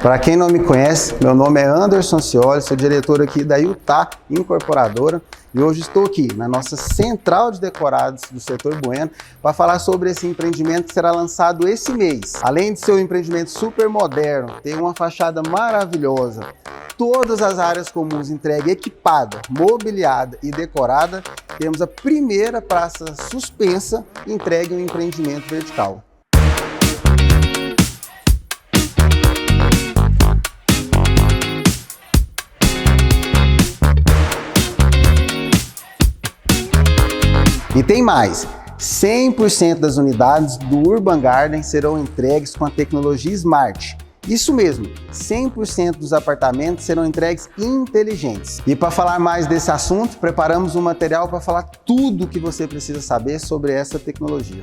Para quem não me conhece, meu nome é Anderson Cioli, sou diretor aqui da Utah Incorporadora e hoje estou aqui na nossa central de decorados do setor Bueno para falar sobre esse empreendimento que será lançado esse mês. Além de ser um empreendimento super moderno, ter uma fachada maravilhosa, todas as áreas comuns entregue equipada, mobiliada e decorada, temos a primeira praça suspensa entregue em um empreendimento vertical. E tem mais, 100% das unidades do Urban Garden serão entregues com a tecnologia Smart. Isso mesmo, 100% dos apartamentos serão entregues inteligentes. E para falar mais desse assunto, preparamos um material para falar tudo o que você precisa saber sobre essa tecnologia.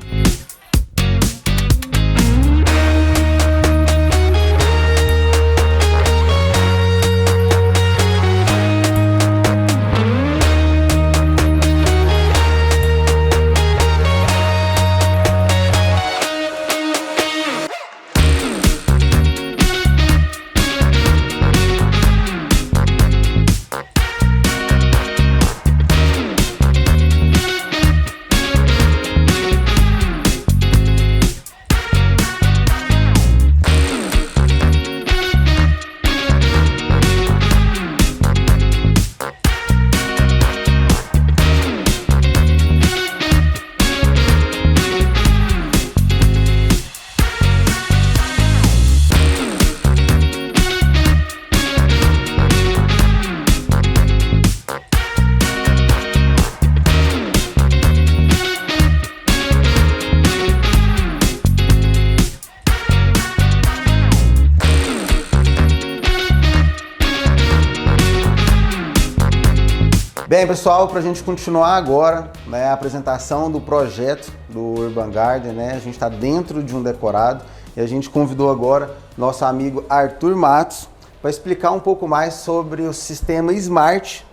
Bem, pessoal, para a gente continuar agora, a apresentação do projeto do Urban Garden, a gente está dentro de um decorado e a gente convidou agora nosso amigo Arthur Matos para explicar um pouco mais sobre o sistema Smart,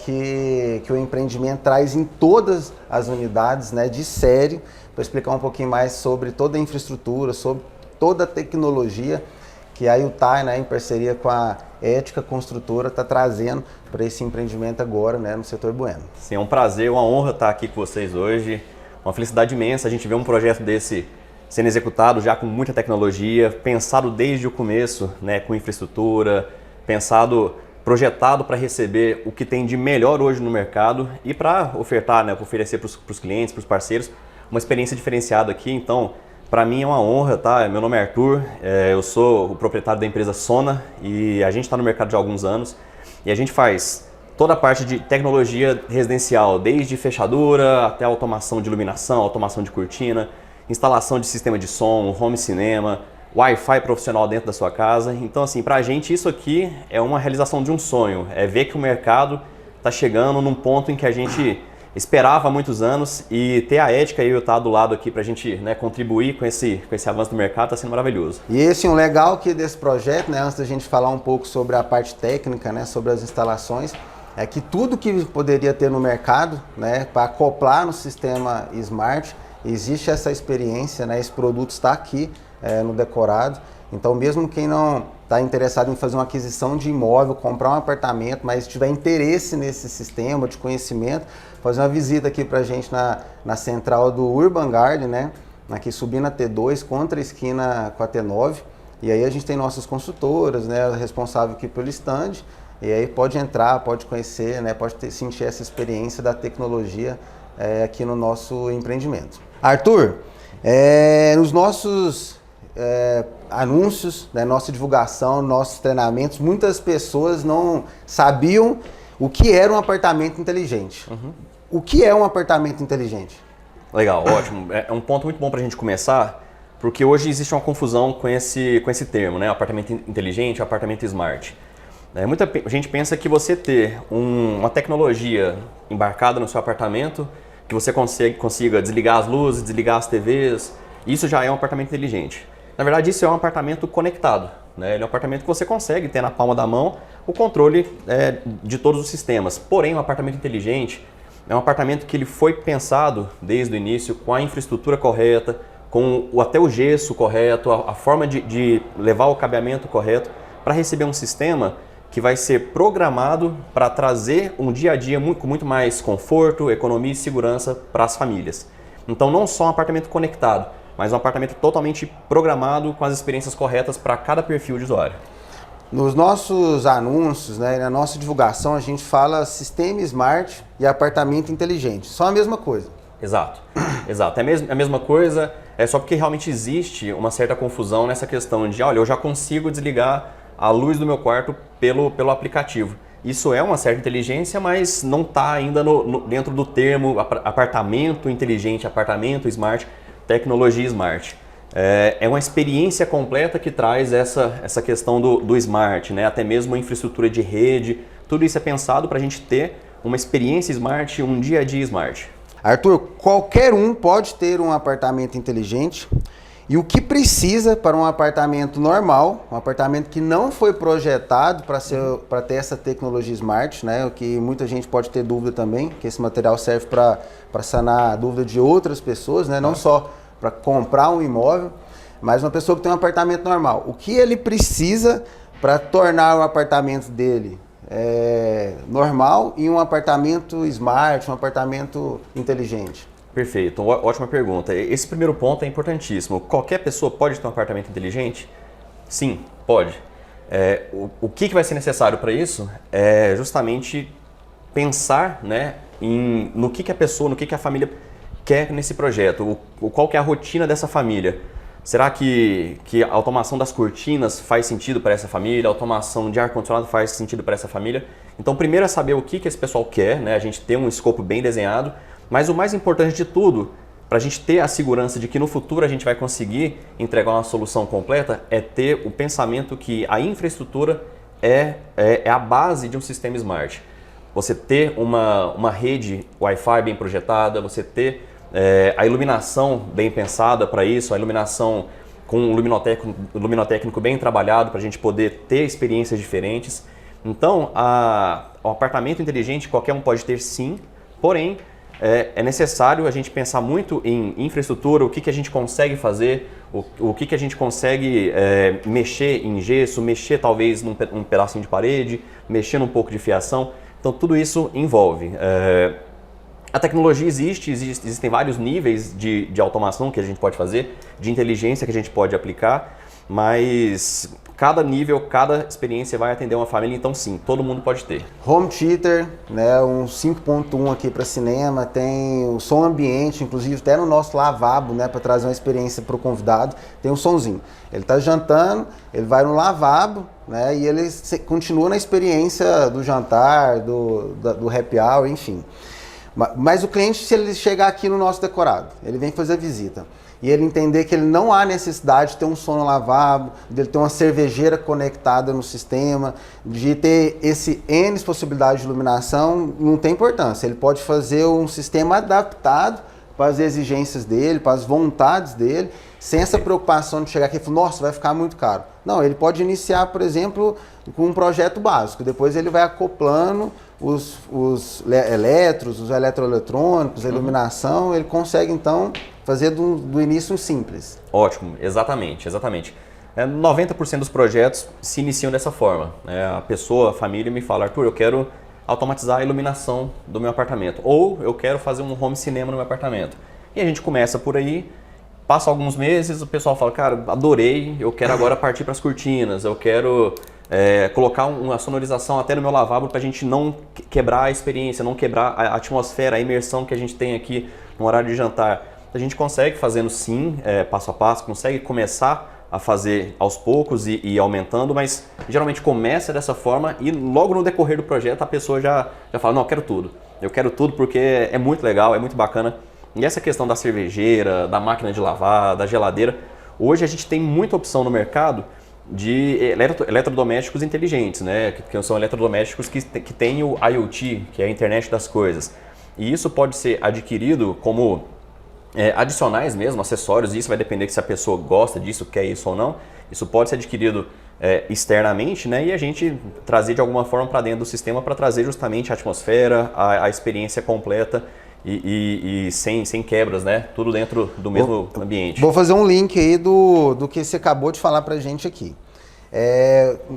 que o empreendimento traz em todas as unidades, de série, para explicar um pouquinho mais sobre toda a infraestrutura, sobre toda a tecnologia que a Utah, em parceria com a Ética Construtora, está trazendo para esse empreendimento agora, no setor Bueno. Sim, é um prazer, uma honra estar aqui com vocês hoje. Uma felicidade imensa a gente ver um projeto desse sendo executado já com muita tecnologia, pensado desde o começo, com infraestrutura, projetado para receber o que tem de melhor hoje no mercado e para ofertar, oferecer para os clientes, para os parceiros, uma experiência diferenciada aqui. Então, para mim é uma honra, tá? Meu nome é Arthur, eu sou o proprietário da empresa Sona e a gente está no mercado de há alguns anos e a gente faz toda a parte de tecnologia residencial, desde fechadura até automação de iluminação, automação de cortina, instalação de sistema de som, home cinema, Wi-Fi profissional dentro da sua casa. Então, assim, para a gente isso aqui é uma realização de um sonho, é ver que o mercado está chegando num ponto em que a gente esperava há muitos anos e ter a Ética e o Utah do lado aqui para a gente contribuir com esse avanço do mercado está sendo maravilhoso. E esse o legal aqui desse projeto, antes da gente falar um pouco sobre a parte técnica, sobre as instalações, é que tudo que poderia ter no mercado, para acoplar no sistema Smart, existe essa experiência, esse produto está aqui no decorado. Então, mesmo quem não está interessado em fazer uma aquisição de imóvel, comprar um apartamento, mas tiver interesse nesse sistema de conhecimento, fazer uma visita aqui para a gente na central do Urban Garden, aqui subindo a T2 contra a esquina com a T9. E aí a gente tem nossas consultoras, responsável aqui pelo stand. E aí pode entrar, pode conhecer, sentir essa experiência da tecnologia aqui no nosso empreendimento. Arthur, nos nossos anúncios, nossa divulgação, nossos treinamentos, muitas pessoas não sabiam o que era um apartamento inteligente. Uhum. O que é um apartamento inteligente? Legal, ótimo. É um ponto muito bom para a gente começar, porque hoje existe uma confusão com esse termo, apartamento inteligente, apartamento smart. Muita gente pensa que você ter uma tecnologia embarcada no seu apartamento, que você consiga desligar as luzes, desligar as TVs, isso já é um apartamento inteligente. Na verdade, isso é um apartamento conectado. Ele é um apartamento que você consegue ter na palma da mão o controle de todos os sistemas. Porém, um apartamento inteligente é um apartamento que ele foi pensado desde o início com a infraestrutura correta, até o gesso correto, a forma de levar o cabeamento correto, para receber um sistema que vai ser programado para trazer um dia a dia com muito mais conforto, economia e segurança para as famílias. Então não só um apartamento conectado, mas um apartamento totalmente programado com as experiências corretas para cada perfil de usuário. Nos nossos anúncios, né, na nossa divulgação, a gente fala sistema smart e apartamento inteligente. Só a mesma coisa. Exato, exato. É a mesma coisa, é só porque realmente existe uma certa confusão nessa questão de, olha, eu já consigo desligar a luz do meu quarto pelo aplicativo. Isso é uma certa inteligência, mas não está ainda dentro do termo apartamento inteligente, apartamento smart, tecnologia smart. É uma experiência completa que traz essa questão do smart, né? Até mesmo a infraestrutura de rede, tudo isso é pensado para a gente ter uma experiência smart, um dia a dia smart. Arthur, qualquer um pode ter um apartamento inteligente e o que precisa para um apartamento normal, um apartamento que não foi projetado para ter essa tecnologia smart, né? O que muita gente pode ter dúvida também, que esse material serve para sanar a dúvida de outras pessoas, né? Não só para comprar um imóvel, mas uma pessoa que tem um apartamento normal. O que ele precisa para tornar o apartamento dele normal e um apartamento smart, um apartamento inteligente? Perfeito, ótima pergunta. Esse primeiro ponto é importantíssimo. Qualquer pessoa pode ter um apartamento inteligente? Sim, pode. O que vai ser necessário para isso é justamente pensar, né, no que a pessoa, no que a família quer nesse projeto, qual que é a rotina dessa família. Será que a automação das cortinas faz sentido para essa família? A automação de ar-condicionado faz sentido para essa família? Então, primeiro é saber o que esse pessoal quer, né? A gente ter um escopo bem desenhado, mas o mais importante de tudo, para a gente ter a segurança de que no futuro a gente vai conseguir entregar uma solução completa, é ter o pensamento que a infraestrutura é a base de um sistema smart. Você ter uma rede Wi-Fi bem projetada, você ter a iluminação bem pensada para isso, a iluminação com um luminotécnico bem trabalhado para a gente poder ter experiências diferentes. Então, o apartamento inteligente qualquer um pode ter sim, porém é necessário a gente pensar muito em infraestrutura, o que a gente consegue fazer, o que a gente consegue mexer em gesso, mexer talvez num pedacinho de parede, mexer num pouco de fiação. Então, tudo isso envolve. A tecnologia existem vários níveis de automação que a gente pode fazer, de inteligência que a gente pode aplicar, mas cada nível, cada experiência vai atender uma família, então sim, todo mundo pode ter. Home theater, né, um 5.1 aqui para cinema, tem o som ambiente, inclusive até no nosso lavabo, né, para trazer uma experiência para o convidado, tem um sonzinho. Ele está jantando, ele vai no lavabo, né, e ele continua na experiência do jantar, do happy hour, enfim. Mas o cliente, se ele chegar aqui no nosso decorado, ele vem fazer a visita e ele entender que ele não há necessidade de ter um som no lavabo, de ele ter uma cervejeira conectada no sistema, de ter esse N possibilidades de iluminação, não tem importância. Ele pode fazer um sistema adaptado para as exigências dele, para as vontades dele, sem essa preocupação de chegar aqui e falar, nossa, vai ficar muito caro. Não, ele pode iniciar, por exemplo, com um projeto básico, depois ele vai acoplando os eletros, os eletroeletrônicos, a iluminação, ele consegue então fazer do início um simples. Ótimo, exatamente. 90% dos projetos se iniciam dessa forma. A pessoa, a família me fala, Arthur, eu quero automatizar a iluminação do meu apartamento, ou eu quero fazer um home cinema no meu apartamento. E a gente começa por aí, passa alguns meses, o pessoal fala, cara, adorei, eu quero agora partir para as cortinas, eu quero colocar uma sonorização até no meu lavabo para a gente não quebrar a experiência, não quebrar a atmosfera, a imersão que a gente tem aqui no horário de jantar. A gente consegue fazendo sim, passo a passo, consegue começar a fazer aos poucos e ir aumentando, mas geralmente começa dessa forma e logo no decorrer do projeto a pessoa já fala, não, eu quero tudo porque é muito legal, é muito bacana. E essa questão da cervejeira, da máquina de lavar, da geladeira, hoje a gente tem muita opção no mercado de eletrodomésticos inteligentes, né? Que são eletrodomésticos que têm o IoT, que é a internet das coisas. E isso pode ser adquirido como adicionais mesmo, acessórios, e isso vai depender se a pessoa gosta disso, quer isso ou não. Isso pode ser adquirido externamente, né? E a gente trazer de alguma forma para dentro do sistema para trazer justamente a atmosfera, a experiência completa e sem quebras, né? Tudo dentro do mesmo ambiente. Vou fazer um link aí do que você acabou de falar pra gente aqui.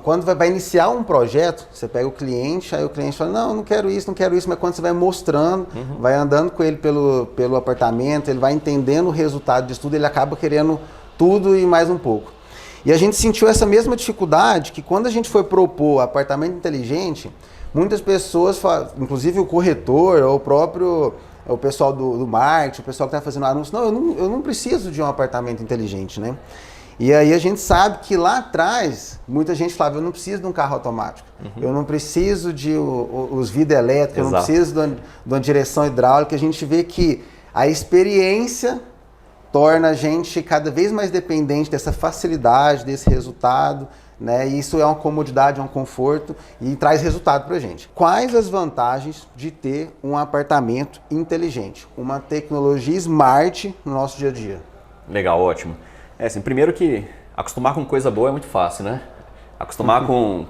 Quando vai iniciar um projeto, você pega o cliente, aí o cliente fala, não quero isso, mas quando você vai mostrando, vai andando com ele pelo apartamento, ele vai entendendo o resultado disso tudo, ele acaba querendo tudo e mais um pouco. E a gente sentiu essa mesma dificuldade que quando a gente foi propor apartamento inteligente, muitas pessoas, inclusive o corretor, ou o pessoal do marketing, o pessoal que está fazendo anúncio, eu não preciso de um apartamento inteligente, né? E aí a gente sabe que lá atrás, muita gente falava, eu não preciso de um carro automático, eu não preciso de os vidros elétricos, eu não preciso de uma direção hidráulica. A gente vê que a experiência torna a gente cada vez mais dependente dessa facilidade, desse resultado, né? E isso é uma comodidade, é um conforto e traz resultado pra gente. Quais as vantagens de ter um apartamento inteligente, uma tecnologia smart no nosso dia a dia? Legal, ótimo. Assim, primeiro que acostumar com coisa boa é muito fácil, né? Acostumar com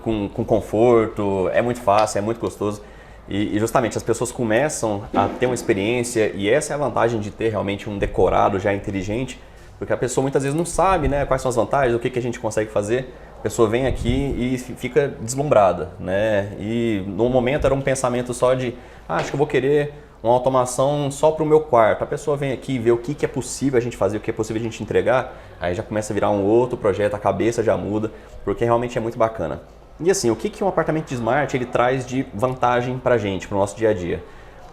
conforto é muito fácil, é muito gostoso. E justamente as pessoas começam a ter uma experiência, e essa é a vantagem de ter realmente um decorado já inteligente, porque a pessoa muitas vezes não sabe, né, quais são as vantagens, o que a gente consegue fazer. A pessoa vem aqui e fica deslumbrada, né? E no momento era um pensamento só de, acho que eu vou querer uma automação só para o meu quarto. A pessoa vem aqui e vê o que é possível a gente fazer, o que é possível a gente entregar, aí já começa a virar um outro projeto, a cabeça já muda, porque realmente é muito bacana. E assim, o que um apartamento de smart ele traz de vantagem para a gente, para o nosso dia a dia?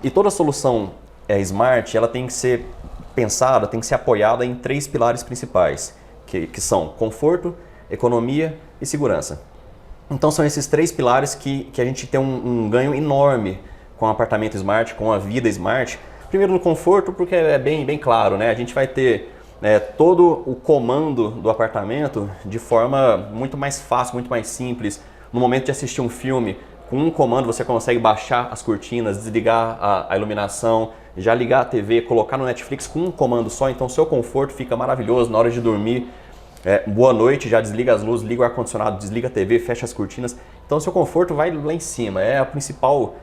E toda solução smart, ela tem que ser pensada, tem que ser apoiada em 3 pilares principais, que são conforto, economia e segurança. Então são esses 3 pilares que a gente tem um ganho enorme com o apartamento smart, com a vida smart. Primeiro no conforto, porque é bem claro, né? A gente vai ter todo o comando do apartamento de forma muito mais fácil, muito mais simples. No momento de assistir um filme, com um comando você consegue baixar as cortinas, desligar a iluminação, já ligar a TV, colocar no Netflix com um comando só, então o seu conforto fica maravilhoso na hora de dormir. Boa noite, já desliga as luzes, liga o ar-condicionado, desliga a TV, fecha as cortinas. Então o seu conforto vai lá em cima, é o principal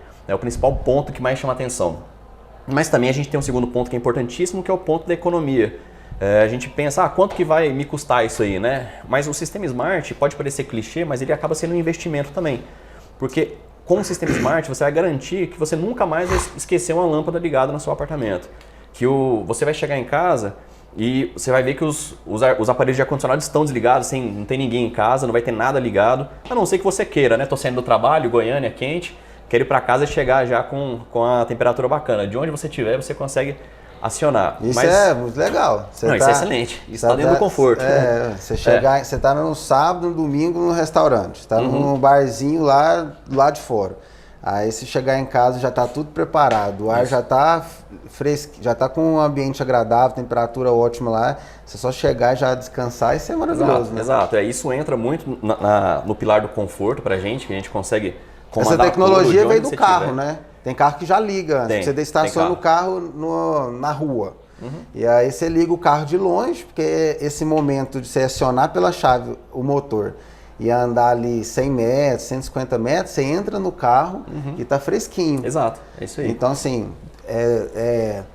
ponto que mais chama atenção. Mas também a gente tem um segundo ponto que é importantíssimo, que é o ponto da economia. A gente pensa, quanto que vai me custar isso aí, né? Mas o sistema Smart pode parecer clichê, mas ele acaba sendo um investimento também. Porque com o sistema Smart você vai garantir que você nunca mais vai esquecer uma lâmpada ligada no seu apartamento. Que você vai chegar em casa e você vai ver que os aparelhos de ar-condicionado estão desligados, não tem ninguém em casa, não vai ter nada ligado. A não ser que você queira, né? Tô saindo do trabalho, Goiânia, quente, quero ir para casa e chegar já com a temperatura bacana. De onde você estiver, você consegue acionar. Isso é muito legal. Isso é excelente. Isso está dentro do conforto. Você está no sábado, no domingo no restaurante, está num barzinho lá de fora. Aí se chegar em casa já está tudo preparado, o ar já está fresco, já está com um ambiente agradável, temperatura ótima lá. Você só chegar e já descansar, isso é maravilhoso. Exato. Isso entra muito no pilar do conforto para a gente consegue comandar. Essa tecnologia tudo, veio do carro, né? Tem carro que já liga, você estaciona o carro na rua. E aí você liga o carro de longe, porque esse momento de você acionar pela chave o motor e andar ali 100 metros, 150 metros, você entra no carro e tá fresquinho. Exato, é isso aí. Então assim,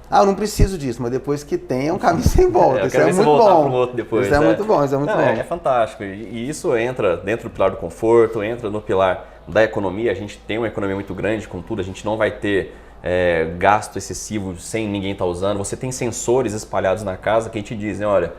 eu não preciso disso, mas depois que tem é um caminho sem volta. Isso é muito bom. Isso é muito bom, isso é muito bom. É fantástico. E isso entra dentro do pilar do conforto, entra no pilar da economia. A gente tem uma economia muito grande com tudo, a gente não vai ter gasto excessivo sem ninguém estar usando. Você tem sensores espalhados na casa que te dizem, olha,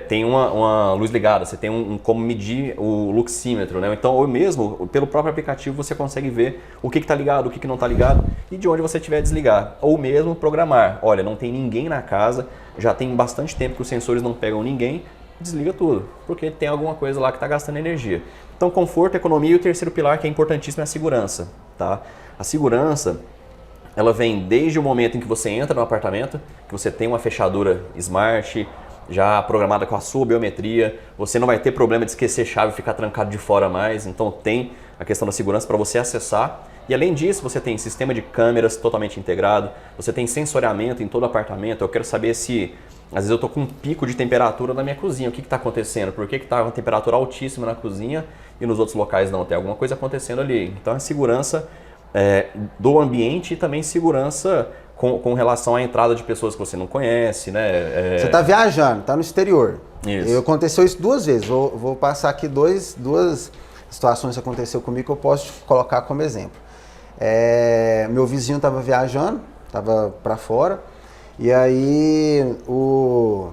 tem uma luz ligada, você tem como medir o luxímetro, né? Então, ou mesmo pelo próprio aplicativo você consegue ver o que está ligado, o que não está ligado e de onde você tiver desligar. Ou mesmo programar, olha, não tem ninguém na casa, já tem bastante tempo que os sensores não pegam ninguém, desliga tudo, porque tem alguma coisa lá que está gastando energia. Então, conforto, economia e o terceiro pilar que é importantíssimo é a segurança, tá? A segurança, ela vem desde o momento em que você entra no apartamento, que você tem uma fechadura smart, já programada com a sua biometria, você não vai ter problema de esquecer chave e ficar trancado de fora mais, então tem a questão da segurança para você acessar. E além disso, você tem sistema de câmeras totalmente integrado, você tem sensoriamento em todo o apartamento. Eu quero saber se, às vezes eu estou com um pico de temperatura na minha cozinha, o que está acontecendo? Por que está uma temperatura altíssima na cozinha e nos outros locais não? Tem alguma coisa acontecendo ali. Então a segurança do ambiente e também segurança com relação à entrada de pessoas que você não conhece, né? Você está viajando, está no exterior. Isso. Aconteceu isso 2 vezes. Vou passar aqui duas situações que aconteceu comigo que eu posso te colocar como exemplo. Meu vizinho estava viajando, estava para fora, e aí o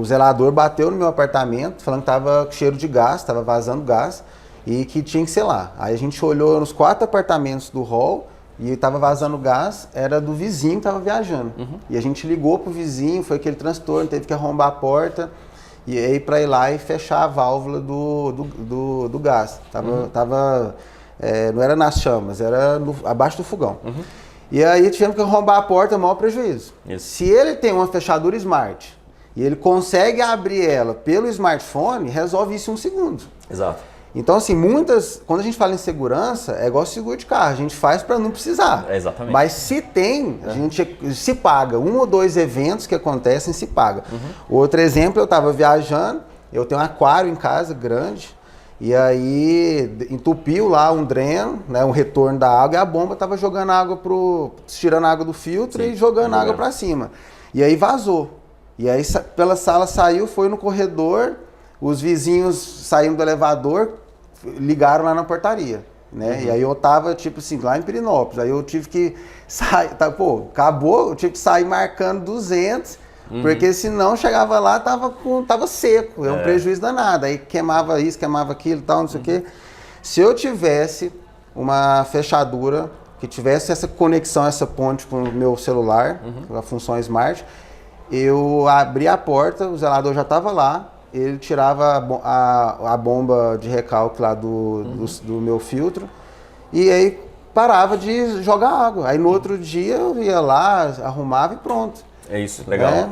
zelador bateu no meu apartamento falando que estava cheiro de gás, estava vazando gás e que tinha que ser lá. Aí a gente olhou nos 4 apartamentos do hall e estava vazando gás, era do vizinho que estava viajando. E a gente ligou pro vizinho, foi aquele transtorno, teve que arrombar a porta e aí para ir lá e fechar a válvula do gás. Não era nas chamas, era abaixo do fogão. E aí tivemos que arrombar a porta, maior prejuízo. Isso. Se ele tem uma fechadura smart e ele consegue abrir ela pelo smartphone, resolve isso em 1 segundo. Exato. Então, assim, quando a gente fala em segurança, é igual seguro de carro, a gente faz para não precisar. Exatamente. Mas se tem, a gente se paga. 1 ou 2 eventos que acontecem, se paga. Outro exemplo, eu estava viajando, eu tenho um aquário em casa, grande, e aí entupiu lá um dreno, né, um retorno da água, e a bomba estava jogando água tirando a água do filtro. Sim, e jogando água para cima. E aí vazou. E aí pela sala saiu, foi no corredor, os vizinhos saíram do elevador, ligaram lá na portaria, né? E aí eu tava, tipo assim, lá em Pirinópolis, aí eu tive que sair, acabou, eu tive que sair marcando 200, porque senão chegava lá, tava seco, é um prejuízo danado, aí queimava isso, queimava aquilo e tal, não sei o quê. Se eu tivesse uma fechadura, que tivesse essa conexão, essa ponte com o meu celular, a função Smart, eu abri a porta, o zelador já estava lá, ele tirava a bomba de recalque lá do meu filtro e aí parava de jogar água. Aí no outro dia eu ia lá, arrumava e pronto. É isso, legal.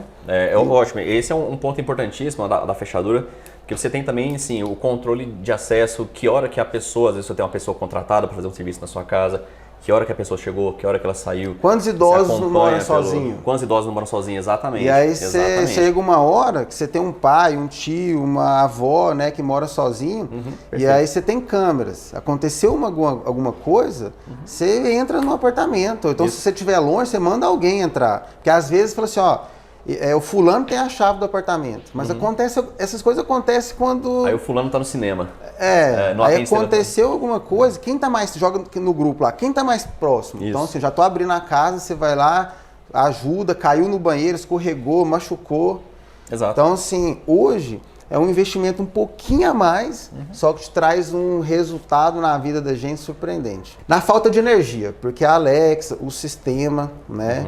Ótimo. Esse é um ponto importantíssimo da fechadura, porque você tem também, assim, o controle de acesso, que hora que a pessoa, às vezes você tem uma pessoa contratada para fazer um serviço na sua casa, que hora que a pessoa chegou, que hora que ela saiu. Quantos idosos não moram sozinhos? Quantos idosos não moram sozinhos, exatamente. E aí chega uma hora que você tem um pai, um tio, uma avó, né, que mora sozinho, e aí você tem câmeras. Aconteceu alguma coisa, você entra no apartamento. Então se você estiver longe, você manda alguém entrar. Porque às vezes fala assim, ó, o fulano tem a chave do apartamento, mas essas coisas acontecem quando... Aí o fulano tá no cinema. Aí aconteceu alguma coisa, quem tá mais, joga no grupo lá, quem tá mais próximo? Isso. Então assim, já tô abrindo a casa, você vai lá, ajuda, caiu no banheiro, escorregou, machucou. Exato. Então assim, hoje é um investimento um pouquinho a mais, só que te traz um resultado na vida da gente surpreendente. Na falta de energia, porque a Alexa, o sistema, né,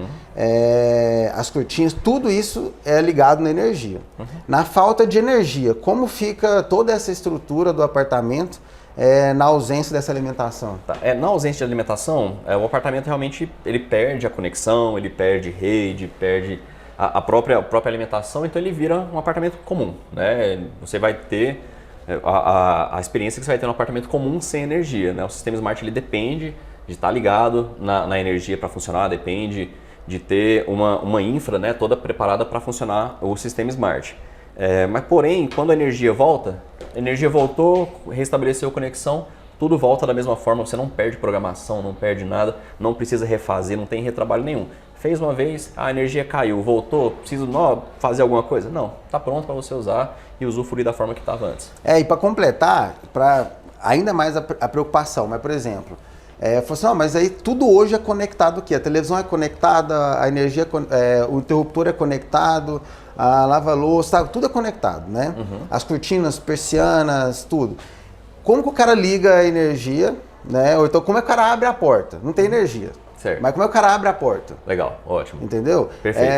as cortinas, tudo isso é ligado na energia. Na falta de energia, como fica toda essa estrutura do apartamento na ausência dessa alimentação? Na ausência de alimentação, o apartamento realmente ele perde a conexão, ele perde rede, perde a própria alimentação, então ele vira um apartamento comum, né? Você vai ter a experiência que você vai ter no apartamento comum sem energia, né? O sistema Smart ele depende de estar ligado na energia para funcionar, depende de ter uma infra, né, toda preparada para funcionar o sistema Smart. Mas porém, quando a energia voltou, restabeleceu a conexão, tudo volta da mesma forma, você não perde programação, não perde nada, não precisa refazer, não tem retrabalho nenhum. Fez uma vez, a energia caiu, voltou, preciso fazer alguma coisa? Não, está pronto para você usar e usufruir da forma que estava antes. E para completar, para ainda mais a preocupação, mas por exemplo, falou assim, mas aí tudo hoje é conectado aqui, a televisão é conectada, a energia, o interruptor é conectado, a lava-louça, tudo é conectado, né? As cortinas, persianas, tudo. Como que o cara liga a energia, né? Ou então como é que o cara abre a porta? Não tem energia. Certo. Mas como é que o cara abre a porta? Legal, ótimo. Entendeu? Perfeito.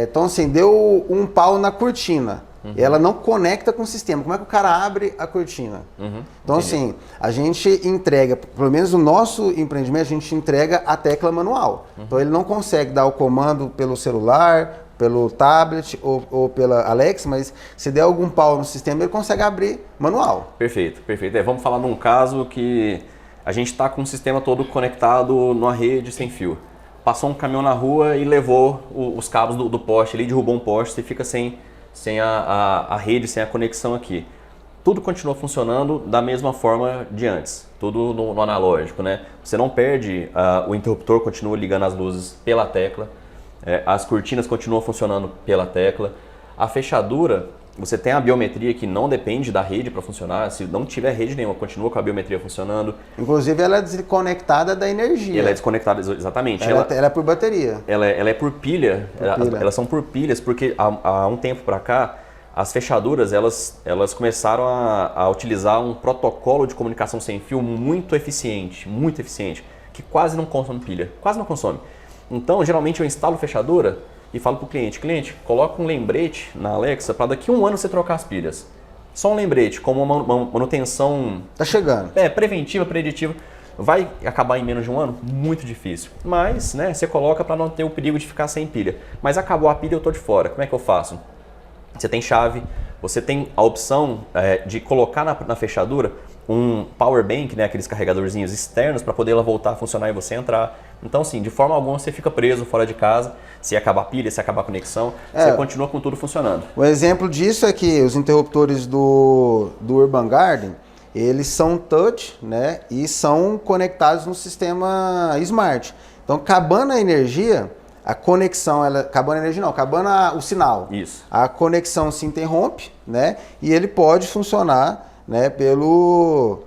Então assim, deu um pau na cortina. Ela não conecta com o sistema. Como é que o cara abre a cortina? Então assim, a gente entrega, pelo menos o nosso empreendimento, a gente entrega a tecla manual. Então ele não consegue dar o comando pelo celular, pelo tablet ou pela Alexa, mas se der algum pau no sistema, ele consegue abrir manual. Perfeito, perfeito. Vamos falar de um caso que a gente está com o sistema todo conectado numa rede sem fio. Passou um caminhão na rua e levou os cabos do poste ali, derrubou um poste, você fica sem a rede, sem a conexão aqui. tudo continua funcionando da mesma forma de antes, tudo no analógico, né? Você não perde, o interruptor continua ligando as luzes pela tecla, as cortinas continuam funcionando pela tecla, a fechadura, você tem a biometria que não depende da rede para funcionar, se não tiver rede nenhuma, continua com a biometria funcionando. Inclusive ela é desconectada da energia. Ela é desconectada, exatamente. Ela é por bateria. Ela é por pilha, pilha. Elas são por pilhas, porque há um tempo para cá, as fechaduras elas começaram a utilizar um protocolo de comunicação sem fio muito eficiente, que quase não consome pilha, quase não consome. Então, geralmente eu instalo fechadura e falo para o cliente, coloca um lembrete na Alexa para daqui a um ano você trocar as pilhas. Só um lembrete, como uma manutenção... Tá chegando. Preventiva, preditiva. Vai acabar em menos de um ano? Muito difícil. Mas, né, você coloca para não ter o perigo de ficar sem pilha. Mas acabou a pilha, eu estou de fora. Como é que eu faço? Você tem chave, você tem a opção de colocar na fechadura um power bank, né, aqueles carregadorzinhos externos para poder ela voltar a funcionar e você entrar. Então, assim, de forma alguma você fica preso fora de casa. Se acabar a pilha, se acabar a conexão, você continua com tudo funcionando. O exemplo disso é que os interruptores do Urban Garden, eles são touch, né, e são conectados no sistema Smart. Então, acabando a energia, a conexão, acabando o sinal. Isso. A conexão se interrompe, né, e ele pode funcionar, né, pelo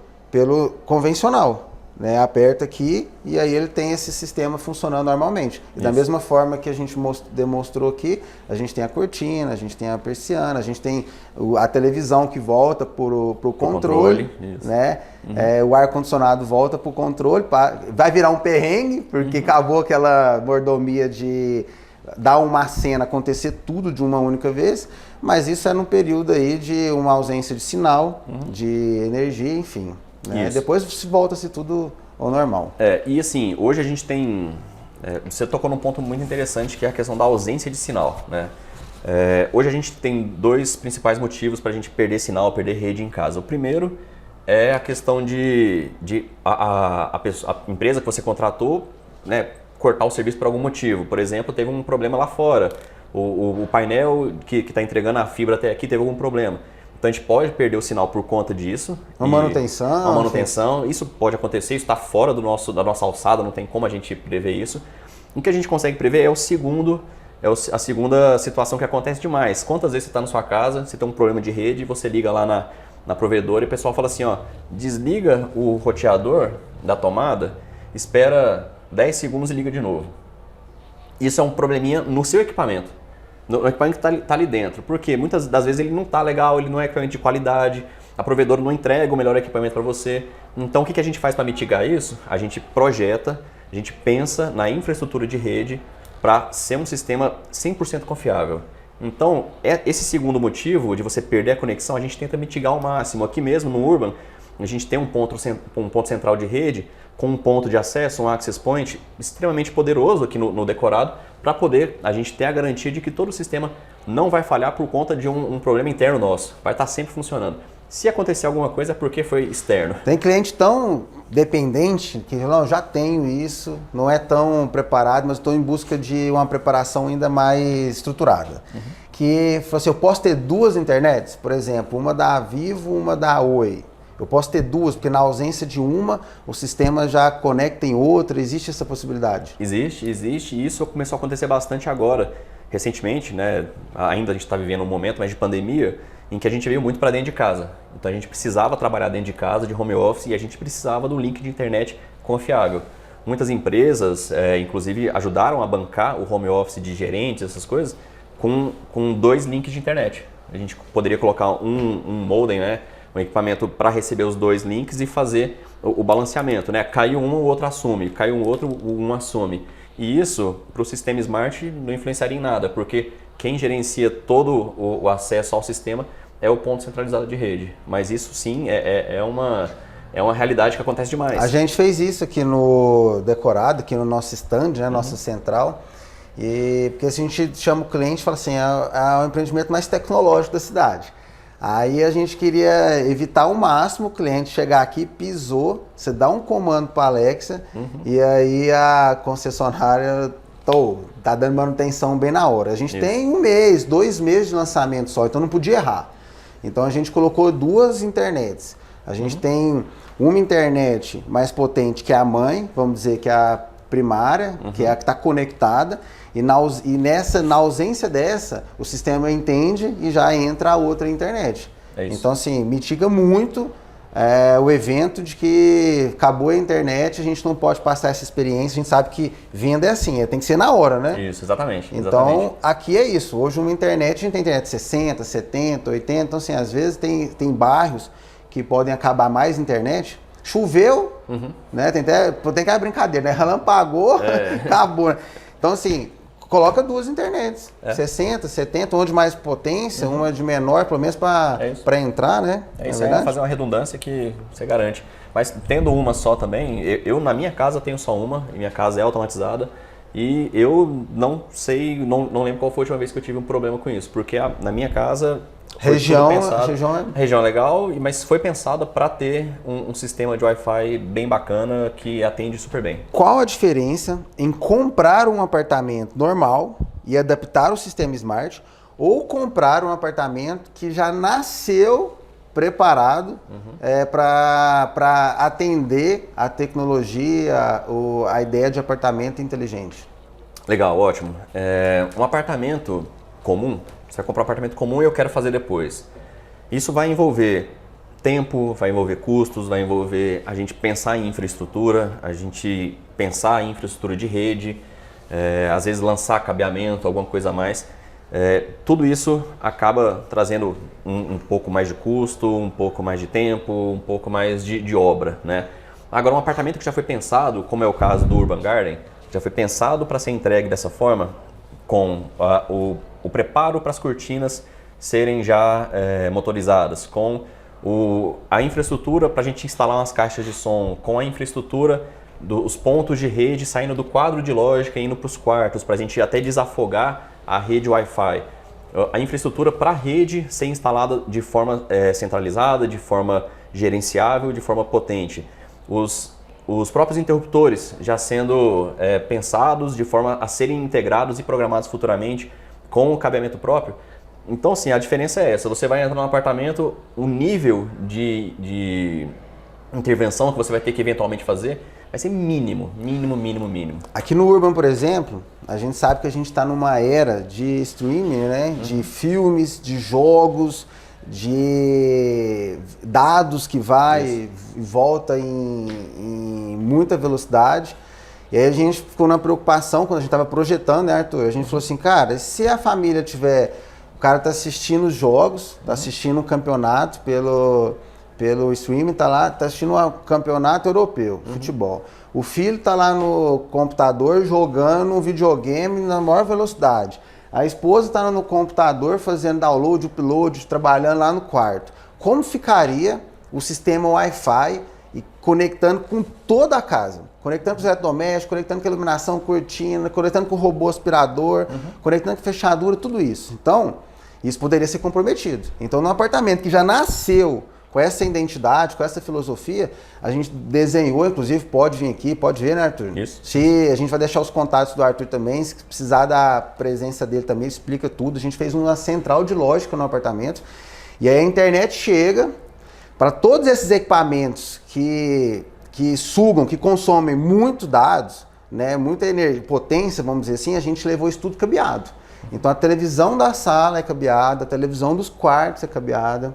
convencional. Né, aperta aqui e aí ele tem esse sistema funcionando normalmente. E da mesma forma que a gente demonstrou aqui, a gente tem a cortina, a gente tem a persiana, a gente tem a televisão que volta para o controle, né? O ar-condicionado volta para o controle, vai virar um perrengue, porque acabou aquela mordomia de dar uma cena, acontecer tudo de uma única vez, mas isso é num período aí de uma ausência de sinal, de energia, enfim. Né? Depois volta-se tudo ao normal. E assim, hoje a gente tem... você tocou num ponto muito interessante, que é a questão da ausência de sinal. Né? Hoje a gente tem dois principais motivos para a gente perder sinal, perder rede em casa. O primeiro é a questão de a empresa que você contratou, né, cortar o serviço por algum motivo. Por exemplo, teve um problema lá fora. O painel que está entregando a fibra até aqui teve algum problema. Então a gente pode perder o sinal por conta disso. Uma manutenção. Isso pode acontecer, isso está fora da nossa alçada, não tem como a gente prever isso. O que a gente consegue prever é a segunda situação que acontece demais. Quantas vezes você está na sua casa, você tem um problema de rede, você liga lá na provedora e o pessoal fala assim, ó, desliga o roteador da tomada, espera 10 segundos e liga de novo. Isso é um probleminha no seu equipamento. No equipamento que está ali dentro. Porque muitas das vezes ele não está legal, ele não é equipamento de qualidade, a provedora não entrega o melhor equipamento para você. Então o que a gente faz para mitigar isso? A gente projeta, a gente pensa na infraestrutura de rede para ser um sistema 100% confiável. Então, esse segundo motivo de você perder a conexão, a gente tenta mitigar ao máximo. Aqui mesmo no Urban, a gente tem um ponto central de rede com um ponto de acesso, um access point extremamente poderoso aqui no decorado, para poder a gente ter a garantia de que todo o sistema não vai falhar por conta de um problema interno nosso. Vai estar sempre funcionando. Se acontecer alguma coisa é porque foi externo. Tem cliente tão dependente que não, já tenho isso, não é tão preparado, mas estou em busca de uma preparação ainda mais estruturada. Que assim, eu posso ter duas internets, por exemplo, uma da Vivo, uma da Oi. Eu posso ter duas, porque na ausência de uma, o sistema já conecta em outra. Existe essa possibilidade? Existe. E isso começou a acontecer bastante agora. Recentemente, né, ainda a gente está vivendo um momento mais de pandemia, em que a gente veio muito para dentro de casa. Então a gente precisava trabalhar dentro de casa, de home office, e a gente precisava de um link de internet confiável. Muitas empresas, inclusive, ajudaram a bancar o home office de gerentes, essas coisas, com 2 links de internet. A gente poderia colocar um modem, né, um equipamento para receber os 2 links e fazer o balanceamento, né? Caiu um, o outro assume, caiu um outro, um assume. E isso, para o sistema Smart, não influenciaria em nada, porque quem gerencia todo o acesso ao sistema é o ponto centralizado de rede. Mas isso sim é uma realidade que acontece demais. A gente fez isso aqui no decorado, aqui no nosso stand, né, nossa central. E porque a gente chama o cliente e fala assim, é o empreendimento mais tecnológico da cidade. Aí a gente queria evitar ao máximo o cliente chegar aqui, pisou, você dá um comando para a Alexa e aí a concessionária tá dando manutenção bem na hora. A gente tem 1 mês, 2 meses de lançamento só, então não podia errar. Então a gente colocou duas internets. A gente tem uma internet mais potente que é a mãe, vamos dizer que é a primária, que é a que está conectada, na ausência dessa, o sistema entende e já entra a outra internet. É isso. Então assim, mitiga muito o evento de que acabou a internet, a gente não pode passar essa experiência, a gente sabe que venda é assim, tem que ser na hora, né? Isso, exatamente. Então, aqui é isso. Hoje uma internet, a gente tem internet 60, 70, 80, então assim, às vezes tem bairros que podem acabar mais internet. Choveu, né? Tem que a brincadeira, né? Relampagou, acabou. Né? Então assim, coloca duas internets, 60, 70, uma de mais potência, uma de menor, pelo menos para entrar, né? É isso, é fazer uma redundância que você garante. Mas tendo uma só também, eu na minha casa tenho só uma, e minha casa é automatizada, e eu não sei, não lembro qual foi a última vez que eu tive um problema com isso, porque na minha casa... Região é legal, mas foi pensada para ter um sistema de Wi-Fi bem bacana que atende super bem. Qual a diferença em comprar um apartamento normal e adaptar o sistema Smart ou comprar um apartamento que já nasceu preparado para atender a tecnologia, a ideia de apartamento inteligente? Legal, ótimo. Um apartamento comum, você vai comprar um apartamento comum e eu quero fazer depois. Isso vai envolver tempo, vai envolver custos, vai envolver a gente pensar em infraestrutura, a gente pensar em infraestrutura de rede, às vezes lançar cabeamento, alguma coisa a mais. Tudo isso acaba trazendo um pouco mais de custo, um pouco mais de tempo, um pouco mais de obra, né? Agora, um apartamento que já foi pensado, como é o caso do Urban Garden, já foi pensado para ser entregue dessa forma, com o preparo para as cortinas serem já motorizadas, com a infraestrutura para a gente instalar umas caixas de som, com a infraestrutura dos pontos de rede saindo do quadro de lógica e indo para os quartos, para a gente até desafogar a rede Wi-Fi. A infraestrutura para a rede ser instalada de forma centralizada, de forma gerenciável, de forma potente. Os próprios interruptores já sendo pensados de forma a serem integrados e programados futuramente com o cabeamento próprio. Então, assim, a diferença é essa. Você vai entrar num apartamento, o nível de intervenção que você vai ter que eventualmente fazer vai ser mínimo. Aqui no Urban, por exemplo, a gente sabe que a gente está numa era de streaming, né? De filmes, de jogos, de dados que vai e volta em muita velocidade. E aí a gente ficou na preocupação, quando a gente estava projetando, né, Arthur? A gente falou assim, cara, se a família tiver... O cara está assistindo os jogos, está assistindo o campeonato pelo streaming, está assistindo o campeonato europeu, futebol. O filho está lá no computador jogando um videogame na maior velocidade. A esposa está no computador fazendo download, upload, trabalhando lá no quarto. Como ficaria o sistema Wi-Fi e conectando com toda a casa? Conectando com os eletrodomésticos, conectando com a iluminação, cortina, conectando com o robô aspirador, conectando com fechadura, tudo isso. Então, isso poderia ser comprometido. Então, num apartamento que já nasceu com essa identidade, com essa filosofia, a gente desenhou, inclusive, pode vir aqui, pode ver, né, Arthur? Isso. Se a gente vai deixar os contatos do Arthur também, se precisar da presença dele também, explica tudo. A gente fez uma central de lógica no apartamento. E aí a internet chega para todos esses equipamentos que sugam, que consomem muito dados, né, muita energia, potência, vamos dizer assim, a gente levou isso tudo cabeado. Então a televisão da sala é cabeada, a televisão dos quartos é cabeada,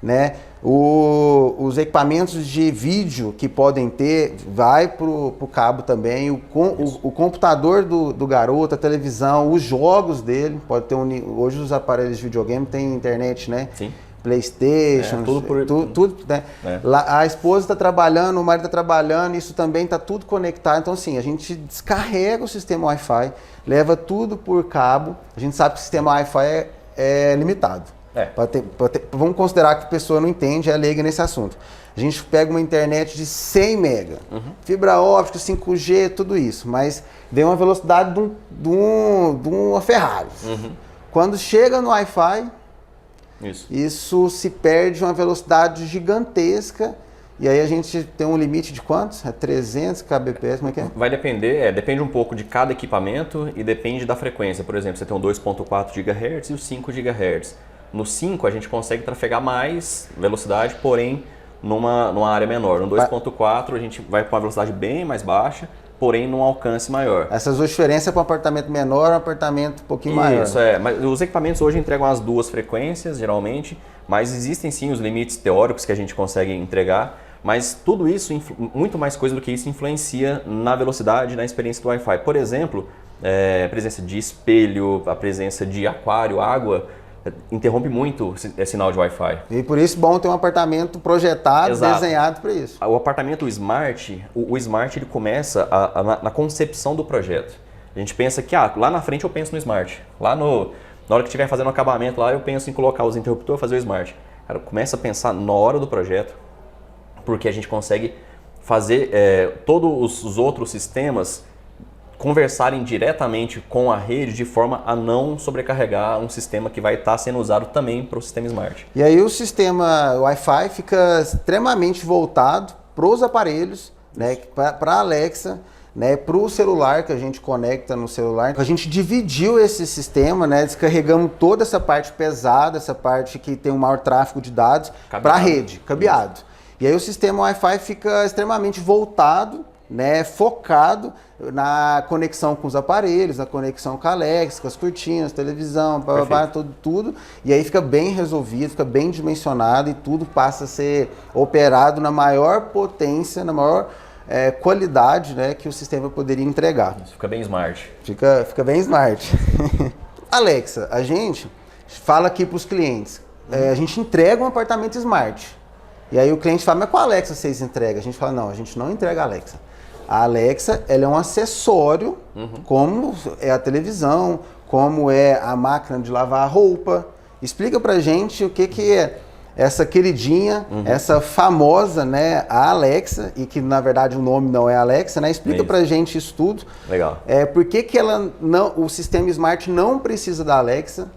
né? Os equipamentos de vídeo que podem ter, vai pro cabo também, o computador do garoto, a televisão, os jogos dele, pode ter hoje os aparelhos de videogame têm internet, né? Sim. PlayStation, tudo, né? A esposa está trabalhando, o marido está trabalhando, isso também está tudo conectado. Então, assim, a gente descarrega o sistema Wi-Fi, leva tudo por cabo. A gente sabe que o sistema Wi-Fi é limitado. Vamos considerar que a pessoa não entende, é leiga nesse assunto. A gente pega uma internet de 100 mega, fibra óptica, 5G, tudo isso, mas deu uma velocidade de uma Ferrari. Quando chega no Wi-Fi, isso se perde uma velocidade gigantesca e aí a gente tem um limite de quantos? 300 kbps, como é que é? Vai depender, depende um pouco de cada equipamento e depende da frequência. Por exemplo, você tem o 2.4 GHz e o 5 GHz. No 5 a gente consegue trafegar mais velocidade, porém numa área menor. No 2.4 a gente vai para uma velocidade bem mais baixa, porém num alcance maior. Essas duas diferenças para um apartamento menor e um apartamento um pouquinho maior. Isso, mas os equipamentos hoje entregam as duas frequências, geralmente, mas existem sim os limites teóricos que a gente consegue entregar, mas tudo isso, muito mais coisa do que isso, influencia na velocidade, na experiência do Wi-Fi. Por exemplo, a presença de espelho, a presença de aquário, água, interrompe muito o sinal de Wi-Fi. E por isso é bom ter um apartamento projetado, Exato. desenhado para isso. O apartamento Smart, o Smart ele começa na concepção do projeto. A gente pensa que lá na frente eu penso no Smart. Na hora que estiver fazendo o acabamento lá, eu penso em colocar os interruptores e fazer o Smart. Cara, começa a pensar na hora do projeto, porque a gente consegue fazer todos os outros sistemas conversarem diretamente com a rede de forma a não sobrecarregar um sistema que vai estar sendo usado também para o sistema Smart. E aí o sistema Wi-Fi fica extremamente voltado para os aparelhos, né, para a Alexa, né, para o celular que a gente conecta no celular. A gente dividiu esse sistema, né, descarregamos toda essa parte pesada, essa parte que tem um maior tráfego de dados para a rede, cabeado. Isso. E aí o sistema Wi-Fi fica extremamente voltado, né, focado na conexão com os aparelhos, na conexão com a Alexa, com as cortinas, televisão, tudo. E aí fica bem resolvido, fica bem dimensionado e tudo passa a ser operado na maior potência, na maior qualidade, né, que o sistema poderia entregar. Isso, fica bem smart. Fica bem smart. Alexa, a gente fala aqui para os clientes, a gente entrega um apartamento smart. E aí o cliente fala, mas qual Alexa vocês entregam? A gente fala, não, a gente não entrega a Alexa. A Alexa, ela é um acessório, como é a televisão, como é a máquina de lavar roupa. Explica pra gente o que é essa queridinha, essa famosa, né, a Alexa, e que na verdade o nome não é Alexa, né? Explica pra gente isso tudo. Legal. Por que o sistema Smart não precisa da Alexa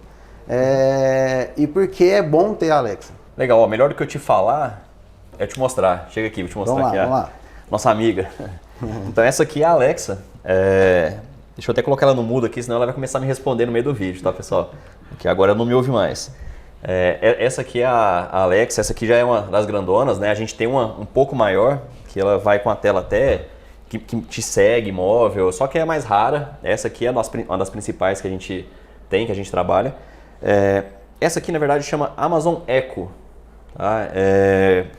e por que é bom ter a Alexa. Legal, ó, melhor do que eu te falar é te mostrar. Chega aqui, vou te mostrar aqui a nossa amiga. Então essa aqui é a Alexa. Deixa eu até colocar ela no mudo aqui, senão ela vai começar a me responder no meio do vídeo, tá, pessoal? Porque agora ela não me ouve mais. Essa aqui é a Alexa, essa aqui já é uma das grandonas, né? A gente tem uma um pouco maior, que ela vai com a tela até que te segue, móvel, só que é mais rara. Essa aqui é uma das principais que a gente tem, que a gente trabalha. Essa aqui, na verdade, chama Amazon Echo. Tá?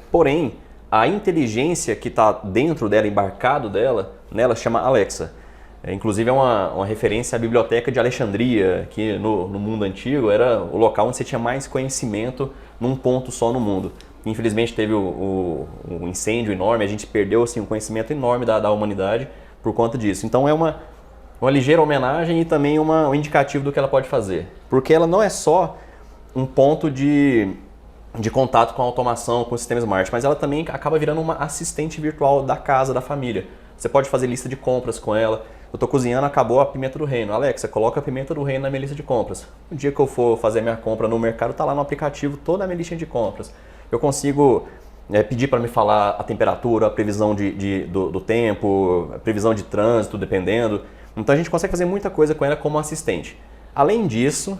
Porém, a inteligência que está dentro dela, embarcado nela chama Alexa. Inclusive é uma referência à Biblioteca de Alexandria, que no mundo antigo era o local onde você tinha mais conhecimento num ponto só no mundo. Infelizmente teve um incêndio enorme, a gente perdeu assim, um conhecimento enorme da humanidade por conta disso. Então é uma ligeira homenagem e também um indicativo do que ela pode fazer. Porque ela não é só um ponto de contato com a automação, com o sistema Smart, mas ela também acaba virando uma assistente virtual da casa, da família. Você pode fazer lista de compras com ela. Eu estou cozinhando, acabou a pimenta do reino. Alexa, coloca a pimenta do reino na minha lista de compras. O dia que eu for fazer minha compra no mercado, está lá no aplicativo toda a minha lista de compras. Eu consigo pedir para me falar a temperatura, a previsão do tempo, a previsão de trânsito, dependendo. Então a gente consegue fazer muita coisa com ela como assistente. Além disso...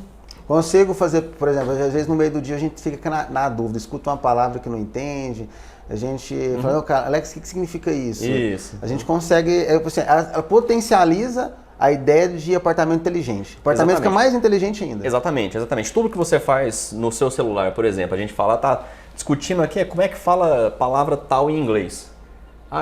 Consigo fazer, por exemplo, às vezes no meio do dia a gente fica na dúvida, escuta uma palavra que não entende, a gente fala, cara, Alex, o que significa isso? Isso. A gente consegue, ela potencializa a ideia de apartamento inteligente. O apartamento fica mais inteligente ainda. Exatamente. Tudo que você faz no seu celular, por exemplo, a gente fala, tá discutindo aqui, como é que fala a palavra tal em inglês?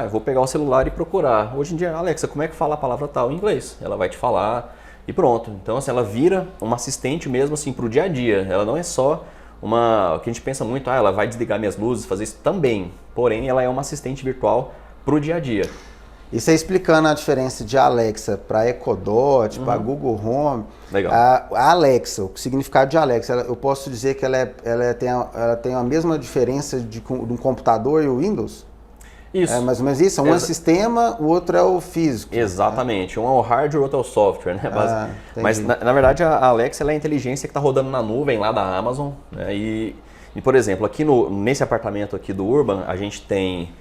Eu vou pegar o celular e procurar. Hoje em dia, Alexa, como é que fala a palavra tal em inglês? Ela vai te falar... E pronto. Então, assim, ela vira uma assistente mesmo assim para o dia a dia. Ela não é só o que a gente pensa muito, ela vai desligar minhas luzes, fazer isso também. Porém, ela é uma assistente virtual para o dia a dia. E você explicando a diferença de Alexa para Echo Dot, para Google Home. Legal. A Alexa, o significado de Alexa, eu posso dizer que ela tem a mesma diferença de um computador e o Windows? Isso. Mais ou menos isso? Um é sistema, o outro é o físico. Exatamente. Um é o hardware, o outro é o software. Né? Mas na verdade, a Alexa ela é a inteligência que está rodando na nuvem lá da Amazon. Né? E, por exemplo, aqui nesse apartamento aqui do Urban, a gente tem